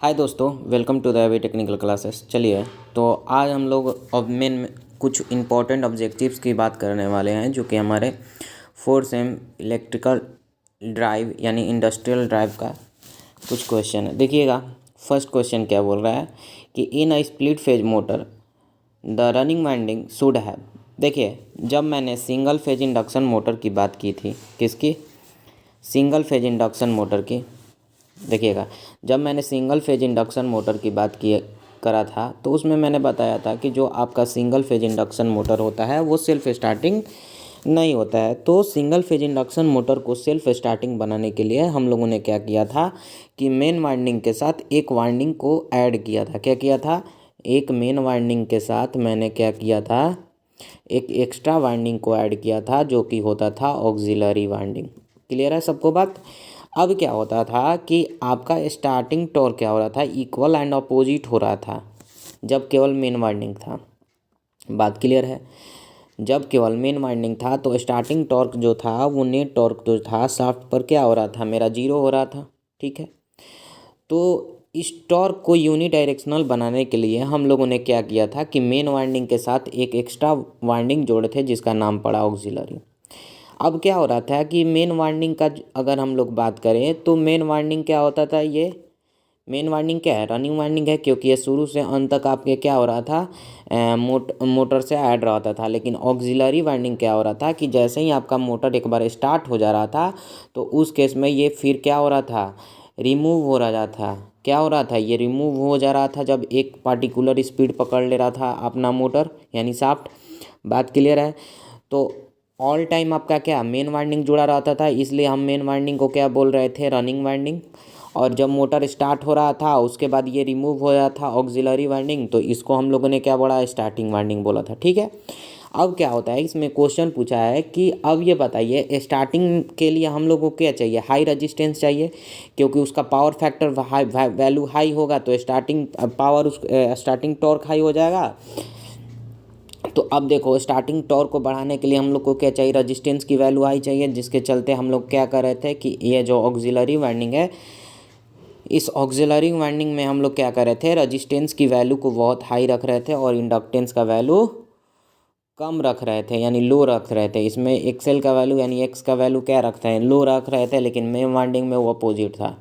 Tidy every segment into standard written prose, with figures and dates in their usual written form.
हाय दोस्तों, welcome to the away technical classes. चलिए, तो आज हम लोग अब मेन कुछ इम्पोर्टेंट ऑब्जेक्टिव्स की बात करने वाले हैं जो कि हमारे 4 सेम इलेक्ट्रिकल ड्राइव यानी इंडस्ट्रियल ड्राइव का कुछ क्वेश्चन है। देखिएगा, फर्स्ट क्वेश्चन क्या बोल रहा है कि in a split phase motor the running winding should have. देखिए, जब मैंने सिंगल फेज इंडक्शन मोटर की बात की थी, किसकी? सिंगल फेज इंडक्शन मोटर की। देखिएगा, जब मैंने सिंगल फेज इंडक्शन मोटर की बात की करा था तो उसमें मैंने बताया था कि जो आपका सिंगल फेज इंडक्शन मोटर होता है वो सेल्फ स्टार्टिंग नहीं होता है। तो सिंगल फेज इंडक्शन मोटर को सेल्फ स्टार्टिंग बनाने के लिए हम लोगों ने क्या किया था कि मेन वाइंडिंग के साथ एक वाइंडिंग को ऐड किया था। क्या किया था? एक मेन वाइंडिंग के साथ मैंने क्या किया था, एक एक्स्ट्रा वाइंडिंग को ऐड किया था जो कि होता था ऑक्सिलरी वाइंडिंग। क्लियर है सबको बात? अब क्या होता था कि आपका स्टार्टिंग टॉर्क क्या हो रहा था, इक्वल एंड अपोजिट हो रहा था जब केवल मेन वाइंडिंग था। बात क्लियर है? जब केवल मेन वाइंडिंग था तो स्टार्टिंग टॉर्क जो था वो नेट टॉर्क जो था शाफ्ट पर क्या हो रहा था, मेरा जीरो हो रहा था। ठीक है, तो इस टॉर्क को यूनी डायरेक्शनल बनाने के लिए हम लोगों ने क्या किया था कि मेन वाइंडिंग के साथ एक एक्स्ट्रा वाइंडिंग जोड़े थे जिसका नाम पड़ा ऑक्सिलरी। अब क्या हो रहा था कि मेन वाइंडिंग का अगर हम लोग बात करें तो मेन वाइंडिंग क्या होता था, ये मेन वाइंडिंग क्या है, रनिंग वाइंडिंग है, क्योंकि ये शुरू से अंत तक आपके क्या हो रहा था, मोटर से ऐड रहता था। लेकिन ऑक्सिलरी वाइंडिंग क्या हो रहा था कि जैसे ही आपका मोटर एक बार स्टार्ट हो जा रहा था तो उस केस में ये फिर क्या हो रहा था, रिमूव हो रहा था। क्या हो रहा था, ये रिमूव हो जा रहा था जब एक पार्टिकुलर स्पीड पकड़ ले रहा था अपना मोटर यानी शाफ्ट। बात क्लियर है? तो ऑल टाइम आपका क्या मेन वाइंडिंग जुड़ा रहता था, इसलिए हम मेन वाइंडिंग को क्या बोल रहे थे, रनिंग वाइंडिंग। और जब मोटर स्टार्ट हो रहा था उसके बाद ये रिमूव हो रहा था ऑक्सिलरी वाइंडिंग, तो इसको हम लोगों ने क्या बोला, स्टार्टिंग वाइंडिंग बोला था। ठीक है, अब क्या होता है, इसमें क्वेश्चन पूछा है कि अब ये बताइए स्टार्टिंग के लिए हम लोगों को क्या चाहिए, हाई रजिस्टेंस चाहिए, क्योंकि उसका power factor high value high होगा तो starting power starting torque high हो जाएगा। तो अब देखो, स्टार्टिंग टॉर्क को बढ़ाने के लिए हम लोग को क्या चाहिए, रजिस्टेंस की वैल्यू हाई चाहिए, जिसके चलते हम लोग क्या कर रहे थे कि ये जो ऑक्सिलरी वाइंडिंग है, इस ऑक्सिलरी वाइंडिंग में हम लोग क्या कर रहे थे, रजिस्टेंस की वैल्यू को बहुत हाई रख रहे थे और इंडक्टेंस का वैल्यू कम रख रहे थे यानी लो रख रहे थे। इसमें एक्सएल का वैल्यू यानी एक्स का वैल्यू क्या रखते हैं, लो रख रहे थे, लेकिन मेन वाइंडिंग में वो अपोजिट था।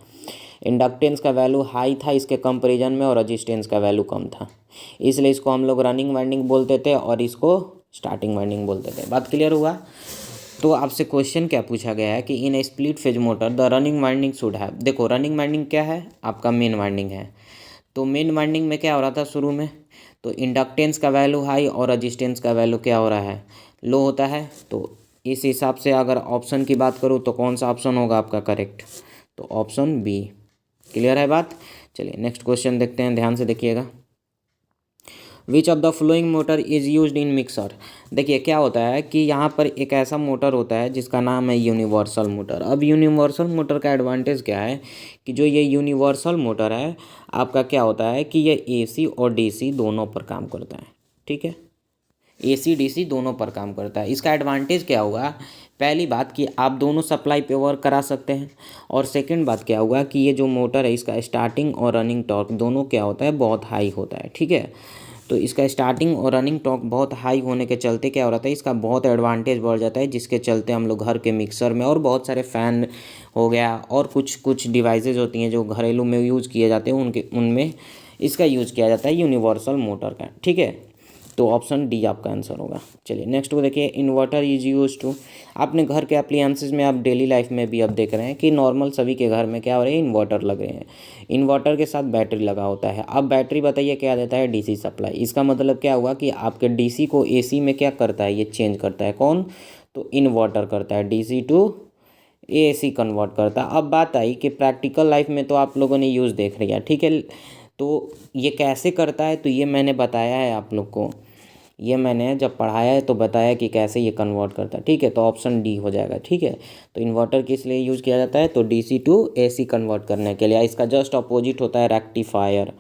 इंडक्टेंस का वैल्यू हाई था इसके कंपैरिजन में और रजिस्टेंस का वैल्यू कम था, इसलिए इसको हम लोग रनिंग वाइंडिंग बोलते थे और इसको स्टार्टिंग वाइंडिंग बोलते थे। बात क्लियर हुआ? तो आपसे क्वेश्चन क्या पूछा गया है कि in a split phase motor the running winding should have. देखो, रनिंग वाइंडिंग क्या है, आपका मेन वाइंडिंग है। तो मेन वाइंडिंग में क्या हो रहा था शुरू में, तो इंडक्टेंस का वैल्यू हाई और रजिस्टेंस का वैल्यू क्या हो रहा है, लो होता है। तो इस हिसाब से अगर ऑप्शन की बात करूँ तो कौन सा ऑप्शन होगा आपका करेक्ट, तो ऑप्शन बी। क्लियर है बात? चलिए नेक्स्ट क्वेश्चन देखते हैं, ध्यान से देखिएगा। विच of the following motor is used in mixer. देखिए क्या होता है कि यहाँ पर एक ऐसा मोटर होता है जिसका नाम है यूनिवर्सल मोटर। अब यूनिवर्सल मोटर का एडवांटेज क्या है कि जो ये यूनिवर्सल मोटर है आपका क्या होता है कि ये एसी और डीसी दोनों पर काम करता है। ठीक है, एसी डीसी दोनों पर काम करता है। इसका एडवांटेज क्या होगा, पहली बात कि आप दोनों सप्लाई पे वर्क करा सकते हैं, और सेकंड बात क्या होगा कि ये जो मोटर है इसका स्टार्टिंग और रनिंग टॉर्क दोनों क्या होता है, बहुत हाई होता है। ठीक है, तो इसका स्टार्टिंग और रनिंग टॉर्क बहुत हाई होने के चलते क्या हो रहा है, इसका बहुत एडवांटेज बढ़ जाता है, जिसके चलते हम लोग घर के मिक्सर में और बहुत सारे फ़ैन हो गया और कुछ कुछ डिवाइसेज होती हैं जो घरेलू में यूज़ किए जाते हैं उनमें इसका यूज़ किया जाता है यूनिवर्सल मोटर का। ठीक है, तो ऑप्शन डी आपका आंसर होगा। चलिए नेक्स्ट को देखिए, इन्वर्टर इज यूज टू। आपने घर के अप्लायंसेस में आप डेली लाइफ में भी अब देख रहे हैं कि नॉर्मल सभी के घर में क्या हो रहा है, इन्वर्टर लग रहे हैं। इन्वर्टर के साथ बैटरी लगा होता है। अब बैटरी बताइए क्या देता है, डीसी सप्लाई। इसका मतलब क्या हुआ कि आपके डीसी को एसी में क्या करता है, ये चेंज करता है। कौन? तो इन्वर्टर करता है, डीसी टू एसी कन्वर्ट करता है। अब बात आई कि प्रैक्टिकल लाइफ में तो आप लोगों ने यूज़ देख लिया। ठीक है, तो ये कैसे करता है, तो ये मैंने बताया है आप लोग को, ये मैंने जब पढ़ाया है तो बताया कि कैसे ये कन्वर्ट करता है। ठीक है, तो ऑप्शन डी हो जाएगा। ठीक है, तो इन्वर्टर किस लिए यूज़ किया जाता है, तो डीसी टू एसी कन्वर्ट करने के लिए। इसका जस्ट अपोजिट होता है रेक्टिफायर।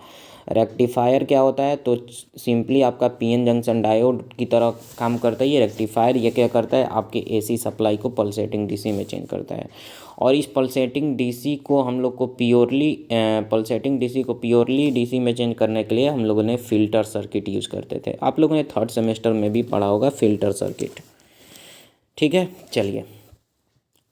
रेक्टिफायर क्या होता है, तो सिंपली आपका पीएन जंक्शन डायोड की तरह काम करता है ये रेक्टिफायर। ये क्या करता है, आपके एसी सप्लाई को पल्सेटिंग डीसी में चेंज करता है। और इस पल्सेटिंग डीसी को हम लोग को प्योरली डीसी में चेंज करने के लिए हम लोगों ने फ़िल्टर सर्किट यूज़ करते थे। आप लोगों ने थर्ड सेमेस्टर में भी पढ़ा होगा फ़िल्टर सर्किट, ठीक है। चलिए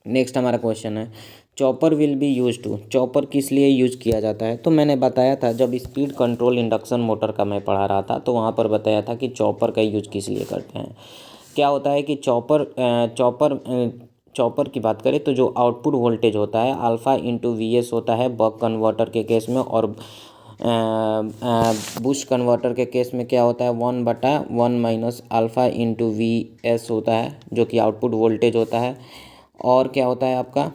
नेक्स्ट हमारा क्वेश्चन है, chopper will be use to. Chopper किस लिए यूज किया जाता है, तो मैंने बताया था जब स्पीड कंट्रोल इंडक्शन मोटर का मैं पढ़ा रहा था तो वहाँ पर बताया था कि चॉपर का यूज किस लिए करते हैं। क्या होता है कि चॉपर की बात करें तो जो आउटपुट वोल्टेज होता है अल्फ़ा इंटू वी एस होता है बक कन्वर्टर के केस में, और बूस्ट कन्वर्टर के केस में क्या होता है 1/1 minus alpha into V S होता है जो कि आउटपुट वोल्टेज होता है। और क्या होता है आपका,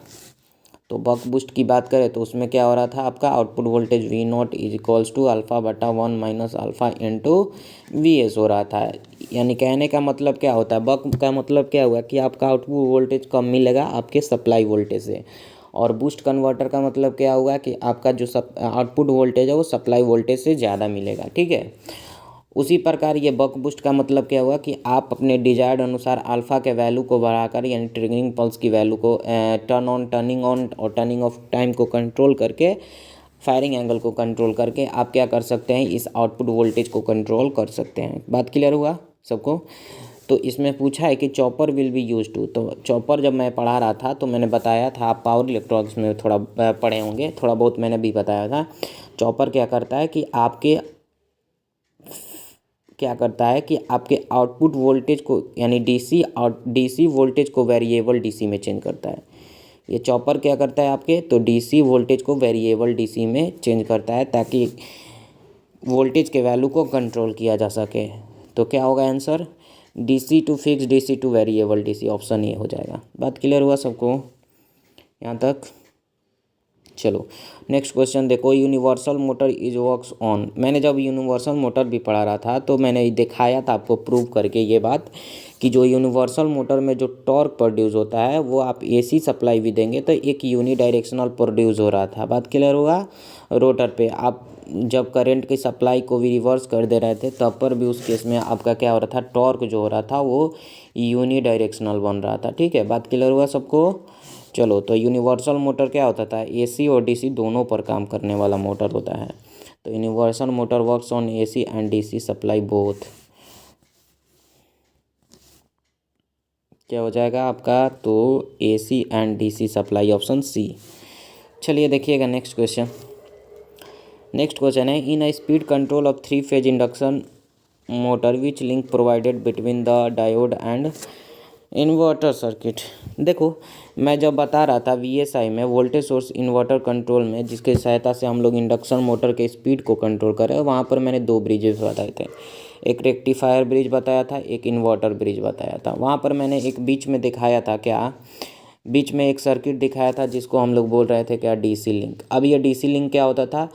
तो बक बूस्ट की बात करें तो उसमें क्या हो रहा था, आपका output voltage V not is equals to अल्फ़ा/1 minus alpha into V S हो रहा था। यानी कहने का मतलब क्या होता है, बक का मतलब क्या हुआ कि आपका आउटपुट वोल्टेज कम मिलेगा आपके सप्लाई वोल्टेज से, और बूस्ट कन्वर्टर का मतलब क्या हुआ कि आपका जो आउटपुट वोल्टेज है वो सप्लाई वोल्टेज से ज़्यादा मिलेगा, ठीक है। उसी प्रकार ये बक बूस्ट का मतलब क्या हुआ कि आप अपने डिजायर्ड अनुसार अल्फ़ा के वैल्यू को बढ़ाकर, यानी ट्रिगरिंग पल्स की वैल्यू को टर्निंग ऑन और टर्निंग ऑफ टाइम को कंट्रोल करके, फायरिंग एंगल को कंट्रोल करके आप क्या कर सकते हैं, इस आउटपुट वोल्टेज को कंट्रोल कर सकते हैं। बात क्लियर हुआ सबको। तो इसमें पूछा है कि chopper will be use to, तो चॉपर जब मैं पढ़ा रहा था तो मैंने बताया था, आप पावर इलेक्ट्रॉनिक्स में थोड़ा पढ़े होंगे, थोड़ा बहुत मैंने भी बताया था। चॉपर क्या करता है कि आपके आउटपुट वोल्टेज को, यानी डीसी वोल्टेज को वेरिएबल डीसी में चेंज करता है। ये चॉपर क्या करता है आपके, तो डीसी वोल्टेज को वेरिएबल डीसी में चेंज करता है ताकि वोल्टेज के वैल्यू को कंट्रोल किया जा सके। तो क्या होगा answer, DC to fix, DC to variable DC, option A हो जाएगा। बात क्लियर हुआ सबको यहाँ तक। चलो नेक्स्ट क्वेश्चन देखो, universal motor is works on. मैंने जब यूनिवर्सल मोटर भी पढ़ा रहा था तो मैंने दिखाया था आपको प्रूव करके ये बात कि जो यूनिवर्सल मोटर में जो टॉर्क प्रोड्यूस होता है वो आप एसी सप्लाई भी देंगे तो एक यूनी डायरेक्शनल प्रोड्यूस हो रहा था। बात क्लियर होगा। रोटर पे आप जब करंट की सप्लाई को भी रिवर्स कर दे रहे थे तब पर भी उस केस में आपका क्या हो रहा था, टॉर्क जो हो रहा था वो यूनी डायरेक्शनल बन रहा था, ठीक है। बात क्लियर हुआ सबको। चलो तो यूनिवर्सल मोटर क्या होता था, एसी और डीसी दोनों पर काम करने वाला मोटर होता है। तो universal motor works on AC and DC supply both. क्या हो जाएगा आपका, तो AC and DC supply, option C. चलिए देखिएगा नेक्स्ट क्वेश्चन। नेक्स्ट क्वेश्चन है, in a speed control of 3 phase induction motor which link provided between the diode and inverter circuit. देखो मैं जब बता रहा था वीएसआई में, वोल्टेज सोर्स इन्वर्टर कंट्रोल में, जिसकी सहायता से हम लोग इंडक्शन मोटर के स्पीड को कंट्रोल करें, वहाँ पर मैंने 2 ब्रिजेस बताए थे। एक रेक्टिफायर ब्रिज बताया था, एक इन्वर्टर ब्रिज बताया था। वहाँ पर मैंने एक बीच में दिखाया था, क्या बीच में एक सर्किट दिखाया था जिसको हम लोग बोल रहे थे क्या, डीसी लिंक। अब ये डीसी लिंक क्या होता था,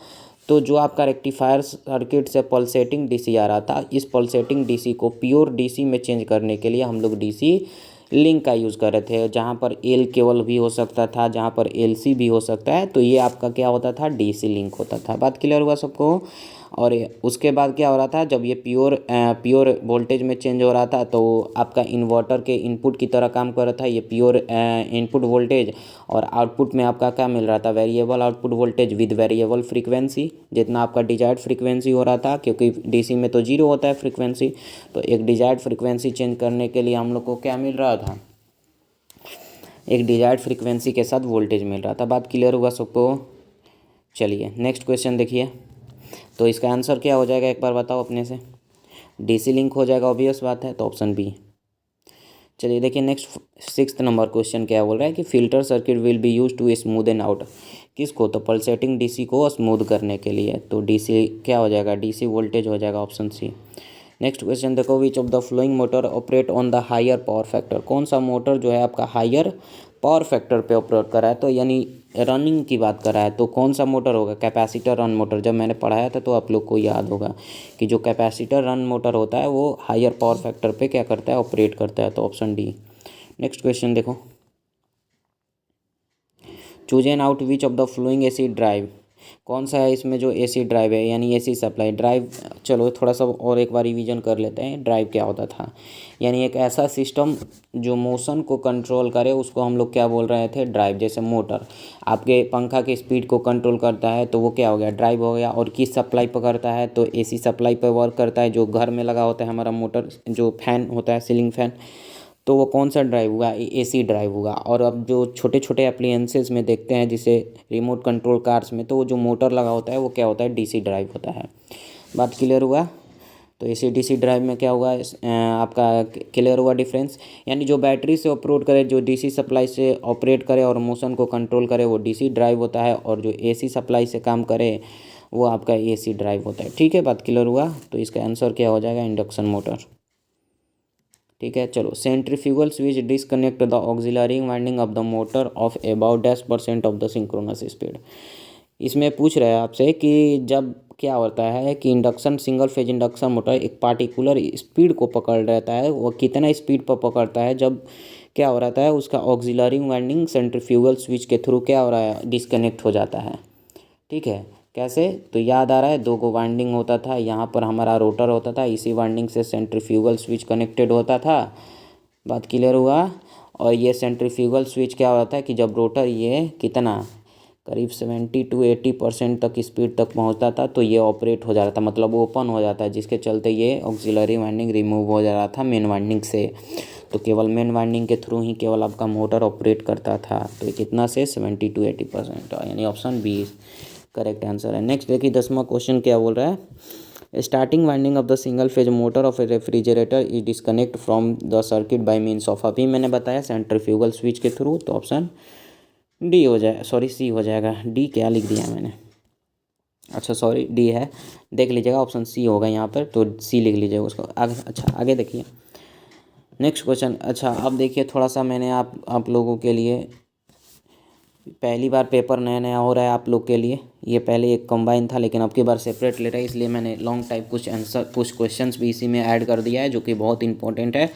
तो जो आपका रेक्टिफायर सर्किट से पल्सेटिंग डीसी आ रहा था, इस पल्सेटिंग डीसी को प्योर डीसी में चेंज करने के लिए हम लोग डीसी लिंक का यूज़ कर रहे थे, जहाँ पर एल केबल भी हो सकता था, जहाँ पर एलसी भी हो सकता है। तो ये आपका क्या होता था, डीसी लिंक होता था। बात क्लियर हुआ सबको। और उसके बाद क्या हो रहा था, जब ये प्योर वोल्टेज में चेंज हो रहा था तो आपका इन्वर्टर के इनपुट की तरह काम कर रहा था ये प्योर इनपुट वोल्टेज, और आउटपुट में आपका क्या मिल रहा था, variable output voltage with variable frequency, जितना आपका डिजायर्ड फ्रीक्वेंसी हो रहा था, क्योंकि डीसी में तो 0 होता है फ्रीक्वेंसी। तो एक डिजायर्ड फ्रीक्वेंसी चेंज करने के लिए हम लोग को क्या मिल रहा था, एक डिजायर्ड फ्रीक्वेंसी के साथ वोल्टेज मिल रहा था। बात क्लियर हुआ सबको। चलिए नेक्स्ट क्वेश्चन देखिए, तो इसका आंसर क्या हो जाएगा एक बार बताओ अपने से। डीसी लिंक हो जाएगा, ऑब्वियस बात है, तो ऑप्शन बी। चलिए देखिए नेक्स्ट 6th नंबर क्वेश्चन क्या बोल रहा है कि filter circuit will be use to smoothen out. किसको, तो पल्सेटिंग डीसी को स्मूथ करने के लिए। तो डीसी क्या हो जाएगा, डीसी वोल्टेज हो जाएगा, ऑप्शन सी। नेक्स्ट क्वेश्चन देखो, which of the following motor operate on the higher power factor. कौन सा मोटर जो है आपका हायर पावर फैक्टर पे ऑपरेट कर रहा है, तो यानी रनिंग की बात कर रहा है, तो कौन सा मोटर होगा, कैपेसिटर रन मोटर। जब मैंने पढ़ाया था तो आप लोग को याद होगा कि जो कैपेसिटर रन मोटर होता है वो हायर पावर फैक्टर पे क्या करता है, ऑपरेट करता है। तो ऑप्शन डी। नेक्स्ट क्वेश्चन देखो, choose an out which of the flowing AC drive. कौन सा है इसमें जो एसी ड्राइव है, यानी एसी सप्लाई ड्राइव। चलो थोड़ा सा और एक बार रिवीजन कर लेते हैं। ड्राइव क्या होता था, यानी एक ऐसा सिस्टम जो मोशन को कंट्रोल करे, उसको हम लोग क्या बोल रहे थे, ड्राइव। जैसे मोटर आपके पंखा के स्पीड को कंट्रोल करता है तो वो क्या हो गया, ड्राइव हो गया। और किस सप्लाई पर करता है, तो एसी सप्लाई पर वर्क करता है, जो घर में लगा होता है हमारा मोटर, जो फैन होता है सीलिंग फैन, तो वो कौन सा ड्राइव हुआ, एसी ड्राइव हुआ। और अब जो छोटे छोटे अप्लायंसेस में देखते हैं, जैसे रिमोट कंट्रोल कार्स में, तो वो जो मोटर लगा होता है वो क्या होता है, डीसी ड्राइव होता है। बात क्लियर हुआ। तो एसी डीसी ड्राइव में क्या हुआ, आपका क्लियर हुआ डिफरेंस। यानी जो बैटरी से ऑपरेट करे, जो डीसी सप्लाई से ऑपरेट करे और मोशन को कंट्रोल करे, वो डीसी ड्राइव होता है। और जो एसी सप्लाई से काम करे वो आपका एसी ड्राइव होता है। ठीक है, बात क्लियर हुआ। तो इसका आंसर क्या हो जाएगा, इंडक्शन मोटर। ठीक है, चलो। Centrifugal switch disconnect the auxiliary winding of the motor of about 10% of the synchronous speed. इसमें पूछ रहा है आपसे कि जब क्या होता है कि induction single phase induction motor एक पार्टिकुलर स्पीड को पकड़ रहता है, वो कितना स्पीड पर पकड़ता है, जब क्या हो रहता है, उसका ऑक्सिलरी वाइंडिंग सेंट्रीफ्यूगल स्विच के थ्रू क्या हो रहा है, डिसकनेक्ट हो जाता है। ठीक है, कैसे, तो याद आ रहा है, दो गो वाइंडिंग होता था, यहाँ पर हमारा रोटर होता था, इसी वाइंडिंग से सेंट्रीफ्यूगल स्विच कनेक्टेड होता था। बात क्लियर हुआ। और ये सेंट्रीफ्यूगल स्विच क्या होता है कि जब रोटर ये कितना करीब 70 to 80% तक स्पीड तक पहुंचता था, तो ये ऑपरेट हो जा रहा था, मतलब ओपन हो जाता है, जिसके चलते ये ऑक्सिलरी वाइंडिंग रिमूव हो जा रहा था मेन वाइंडिंग से। तो केवल मेन वाइंडिंग के थ्रू ही केवल आपका मोटर ऑपरेट करता था। तो कितना से 70 to 80%, यानी ऑप्शन बी करेक्ट आंसर है। नेक्स्ट देखिए 10वां क्वेश्चन क्या बोल रहा है, starting winding of the single phase motor of A refrigerator is disconnect from the circuit by means of, अभी मैंने बताया सेंट्रीफ्यूगल स्विच के थ्रू। तो ऑप्शन डी हो जाए, सॉरी सी हो जाएगा। डी क्या लिख दिया मैंने, अच्छा सॉरी डी है, देख लीजिएगा, ऑप्शन सी होगा यहाँ पर, तो सी लिख लीजिएगा उसको आगे। अच्छा आगे देखिए नेक्स्ट क्वेश्चन। अच्छा अब देखिए थोड़ा सा मैंने आप लोगों के लिए, पहली बार पेपर नया नया हो रहा है आप लोग के लिए, ये पहले एक कंबाइन था लेकिन अब की बार सेपरेट ले रहा है, इसलिए मैंने लॉन्ग टाइप कुछ क्वेश्चंस भी इसी में ऐड कर दिया है, जो कि बहुत इंपॉर्टेंट है।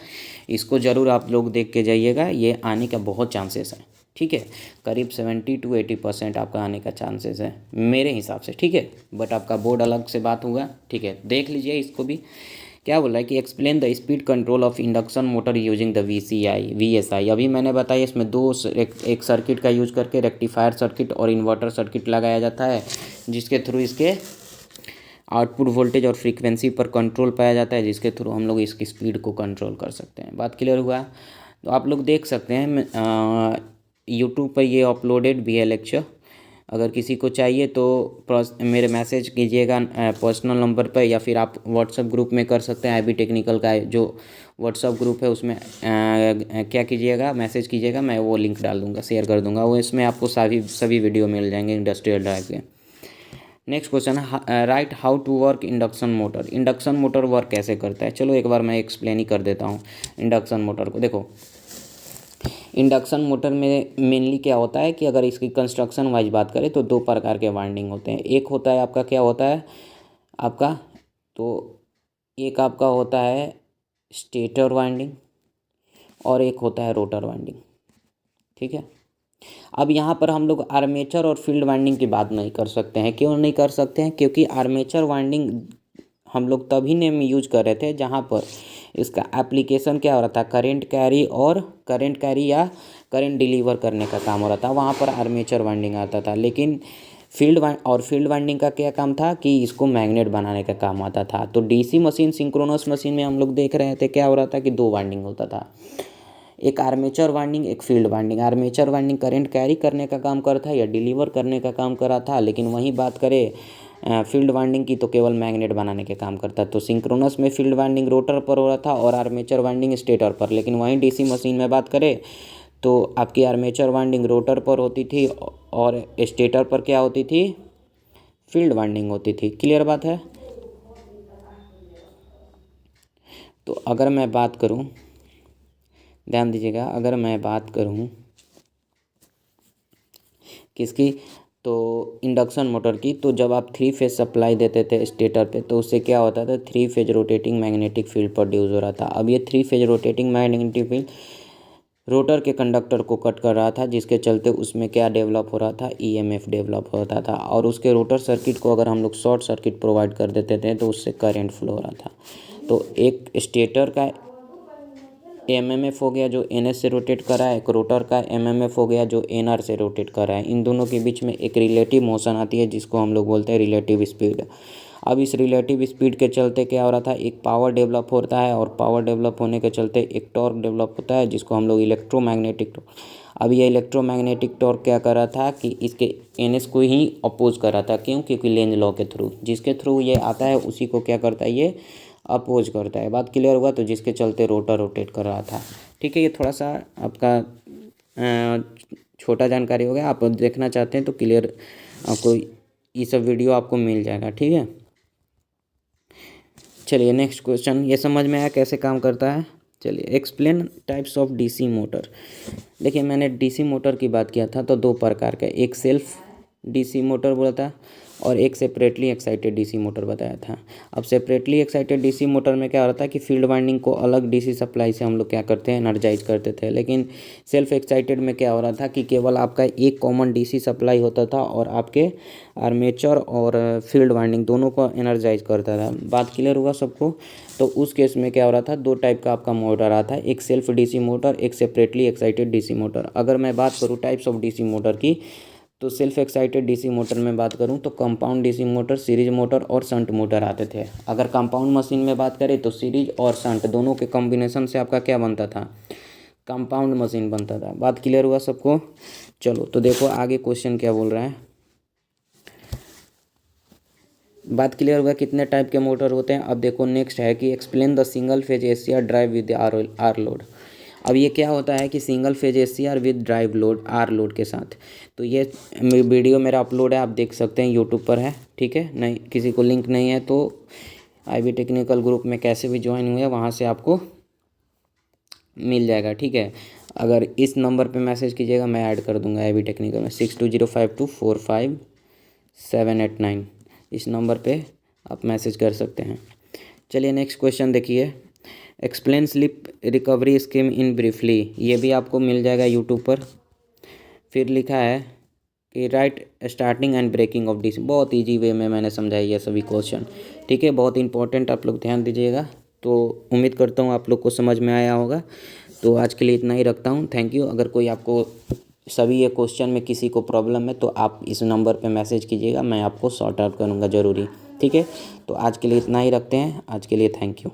इसको ज़रूर आप लोग देख के जाइएगा, ये आने का बहुत चांसेस है। ठीक है, करीब 70 to 80% आपका आने का चांसेस है मेरे हिसाब से। ठीक है, बट आपका बोर्ड अलग से बात होगा। ठीक है, देख लीजिए इसको भी। क्या बोल रहा है कि explain the speed control of induction motor using the VSI। अभी मैंने बताया इसमें एक सर्किट का यूज करके रेक्टिफायर सर्किट और इन्वर्टर सर्किट लगाया जाता है, जिसके थ्रू इसके आउटपुट वोल्टेज और फ्रीक्वेंसी पर कंट्रोल पाया जाता है, जिसके थ्रू हम लोग इसकी स्पीड को कंट्रोल कर सकते हैं। बात क्लियर हुआ। तो आप लोग देख सकते हैं यूट्यूब पर ये अपलोडेड भी है लेक्चर, अगर किसी को चाहिए तो मेरे मैसेज कीजिएगा पर्सनल नंबर पर, या फिर आप व्हाट्सएप ग्रुप में कर सकते हैं। IB टेक्निकल का जो व्हाट्सएप ग्रुप है उसमें क्या कीजिएगा, मैसेज कीजिएगा, मैं वो लिंक डाल दूंगा, शेयर कर दूंगा, वो इसमें आपको सभी वीडियो मिल जाएंगे इंडस्ट्रियल ड्राइव के। नेक्स्ट क्वेश्चन है, right how to work induction motor. Induction motor work कैसे करता है, चलो एक बार मैं एक्सप्लेन ही कर देता हूँ इंडक्शन मोटर को। देखो इंडक्शन मोटर में मेनली क्या होता है कि अगर इसकी कंस्ट्रक्शन वाइज बात करें तो दो प्रकार के वाइंडिंग होते हैं। एक होता है आपका, क्या होता है आपका, तो एक आपका होता है स्टेटर वाइंडिंग और एक होता है रोटर वाइंडिंग। ठीक है, अब यहाँ पर हम लोग आर्मेचर और फील्ड वाइंडिंग की बात नहीं कर सकते हैं। क्यों नहीं कर सकते हैं, क्योंकि आर्मेचर वाइंडिंग हम लोग तभी ने यूज कर रहे थे जहाँ पर इसका एप्लीकेशन क्या हो रहा था, करंट कैरी या करंट डिलीवर करने का काम हो रहा था, वहाँ पर आर्मेचर वाइंडिंग आता था। लेकिन फील्ड वाइंडिंग का क्या काम था कि इसको मैग्नेट बनाने का काम आता था। तो डीसी मशीन, सिंक्रोनस मशीन में हम लोग देख रहे थे क्या हो रहा था कि दो वाइंडिंग होता था, एक आर्मेचर वाइंडिंग एक field winding. Armature winding current carry करने का काम करता है या डिलीवर करने का काम कर रहा था, लेकिन वहीं बात करें फील्ड वाइंडिंग की तो केवल मैग्नेट बनाने के काम करता है। तो सिंक्रोनस में फील्ड वाइंडिंग रोटर पर हो रहा था और आर्मेचर वाइंडिंग स्टेटर पर। लेकिन वहीं डीसी मशीन में बात करें तो आपकी आर्मेचर वाइंडिंग रोटर पर होती थी और स्टेटर पर क्या होती थी, फील्ड वाइंडिंग होती थी। क्लियर बात है। तो अगर मैं बात करूं, ध्यान दीजिएगा, अगर मैं बात करूं किसकी, तो इंडक्शन मोटर की, तो जब आप 3 फेज सप्लाई देते थे स्टेटर पे तो उससे क्या होता था, 3 phase rotating magnetic field produce हो रहा था। अब ये 3 phase rotating magnetic field rotor के कंडक्टर को कट कर रहा था, जिसके चलते उसमें क्या डेवलप हो रहा था, ईएमएफ डेवलप होता था। और उसके रोटर सर्किट को अगर हम लोग शॉर्ट सर्किट प्रोवाइड कर देते थे तो उससे करंट फ्लो हो रहा था। तो एक स्टेटर का एमएमएफ हो गया जो एनएस से रोटेट कर रहा है, एक रोटर का एमएमएफ हो गया जो एनआर से रोटेट कर रहा है। इन दोनों के बीच में एक रिलेटिव मोशन आती है जिसको हम लोग बोलते हैं रिलेटिव स्पीड। अब इस रिलेटिव स्पीड के चलते क्या हो रहा था, एक पावर डेवलप होता है और पावर डेवलप होने के चलते एक टॉर्क डेवलप होता है जिसको हम लोग इलेक्ट्रोमैग्नेटिक टॉर्क। अब ये इलेक्ट्रोमैग्नेटिक टॉर्क क्या कर रहा था कि इसके एनएस को ही अपोज कर रहा था। क्यों? क्योंकि लेंज लॉ के थ्रू, जिसके थ्रू ये आता है उसी को क्या करता है, ये अपोज करता है। बात क्लियर हुआ? तो जिसके चलते रोटर रोटेट कर रहा था। ठीक है, ये थोड़ा सा आपका छोटा जानकारी हो गया। आप देखना चाहते हैं तो क्लियर आपको ये सब वीडियो आपको मिल जाएगा। ठीक है, चलिए नेक्स्ट क्वेश्चन। ये समझ में आया कैसे काम करता है? चलिए, explain types of DC motor. देखिए, मैंने डीसी मोटर की बात किया था तो दो प्रकार का, एक सेल्फ डीसी मोटर बोला था और एक सेपरेटली एक्साइटेड डीसी मोटर बताया था। अब सेपरेटली एक्साइटेड डीसी मोटर में क्या हो रहा था कि फील्ड वाइंडिंग को अलग डीसी सप्लाई से हम लोग क्या करते हैं, एनर्जाइज करते थे। लेकिन सेल्फ एक्साइटेड में क्या हो रहा था कि केवल आपका एक कॉमन डीसी सप्लाई होता था और आपके आर्मेचर और फील्ड वाइंडिंग दोनों को एनर्जाइज करता था। बात क्लियर हुआ सबको? तो उस केस में क्या हो रहा था, दो टाइप का आपका मोटर आता है, एक सेल्फ डीसी मोटर, एक सेपरेटली एक्साइटेड डीसी मोटर। अगर मैं बात करूँ टाइप्स ऑफ डीसी मोटर की, तो सेल्फ एक्साइटेड डीसी मोटर में बात करूं तो compound DC motor, series motor और शंट मोटर आते थे। अगर कंपाउंड मशीन में बात करें तो सीरीज और शंट दोनों के कॉम्बिनेशन से आपका क्या बनता था, कंपाउंड मशीन बनता था। बात क्लियर हुआ सबको? चलो तो देखो आगे क्वेश्चन क्या बोल रहा है। बात क्लियर हुआ कितने टाइप के मोटर होते हैं। अब देखो नेक्स्ट है कि explain the single phase ACR drive with R load. अब ये क्या होता है कि single phase ACR with drive load, R load के साथ। तो ये वीडियो मेरा अपलोड है, आप देख सकते हैं, यूट्यूब पर है। ठीक है, नहीं किसी को लिंक नहीं है तो आईबी टेक्निकल ग्रुप में कैसे भी ज्वाइन हुए वहाँ से आपको मिल जाएगा। ठीक है, अगर इस नंबर पे मैसेज कीजिएगा मैं ऐड कर दूंगा आईबी टेक्निकल में, 6205245789। इस नंबर पे आप मैसेज कर सकते हैं। चलिए नेक्स्ट क्वेश्चन देखिए, explain slip recovery scheme in briefly. ये भी आपको मिल जाएगा यूट्यूब पर। फिर लिखा है कि write starting and braking of DC. बहुत इजी वे में मैंने समझाया ये सभी क्वेश्चन। ठीक है, बहुत इंपॉर्टेंट, आप लोग ध्यान दीजिएगा। तो उम्मीद करता हूँ आप लोग को समझ में आया होगा। तो आज के लिए इतना ही रखता हूँ, थैंक यू। अगर कोई आपको सभी ये क्वेश्चन में किसी को प्रॉब्लम है तो आप इस नंबर पे मैसेज कीजिएगा, मैं आपको सॉर्ट आउट करूँगा ज़रूरी। ठीक है, तो आज के लिए इतना ही रखते हैं। आज के लिए थैंक यू।